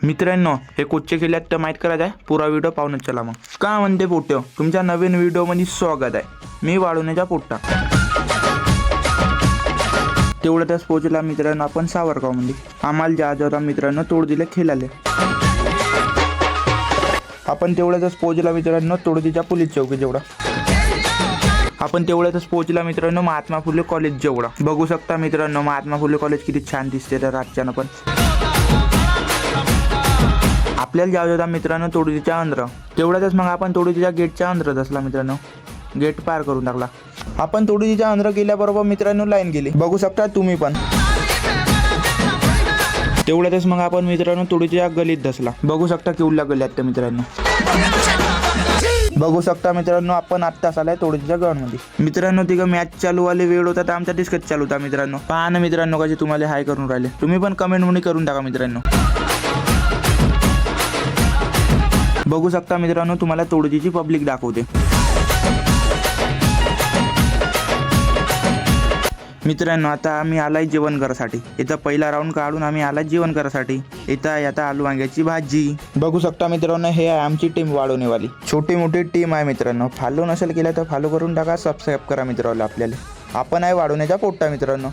मित्रांनो, हे कोचचे केल्यात तर माहीत करायचं आहे. पुरा व्हिडिओ पाहूनच चला. मग का म्हणते पोट्यो, तुमच्या नवीन व्हिडिओमध्ये स्वागत आहे. मी वाढवण्याचा पोट्टा. तेवढ्यातच पोहोचला मित्रांनो आपण सावरगावमध्ये. आम्हाला ज्या मित्रांनो तोडदीला खेळाले. आपण तेवढ्यातच पोहोचला मित्रांनो तोडदीच्या पोलीस चौकी जेवढा. आपण तेवढ्यातच पोहोचला मित्रांनो महात्मा फुले कॉलेज जेवढा. बघू शकता मित्रांनो महात्मा फुले कॉलेज किती छान दिसते तर रातच्यानं पण. आपल्याला जाऊ होता मित्रांनो तोडदीच्या अंदर. तेवढ्यातच मग आपण तोडदीच्या गेटच्या अंदर असला मित्रांनो. गेट पार करून टाकला. आपण तोडदीच्या अंदर गेल्याबरोबर मित्रांनो लाईन गेली. बघू शकता तुम्ही पण. तेवढ्यातच मग आपण मित्रांनो तोडदीच्या गलीत धसला. बघू शकता केवढ्या गल्ल्यात त्या मित्रांनो. बघू शकता मित्रांनो आपण आत्ताच आलाय तोडदीच्या ग्राउंडमध्ये. मित्रांनो तिघं मॅच चालू वाले वेळ होता तर आमचा डिस्कस चालू होता मित्रांनो. पहा ना मित्रांनो कशी तुम्हाला हाय करून राहिले. तुम्ही पण कमेंट मध्ये करून टाका मित्रांनो. बघू शकता मित्रांनो तुम्हाला तोडदीची पब्लिक दाखवते. मित्रांनो आता आम्ही आलाय जेवण करासाठी. इथं पहिला राऊंड काढून आम्ही आलाय जेवण करासाठी. इथं आता आलू वांग्याची भाजी. बघू शकता मित्रांनो हे आहे आमची टीम वाढवणेवाली. छोटी मोठी टीम आहे मित्रांनो. फॉलो नसेल केला तर फॉलो करून टाका. सबस्क्राईब करा मित्रांनो आपल्याला. आपण आहे वाढवण्याचा पोट्टा मित्रांनो.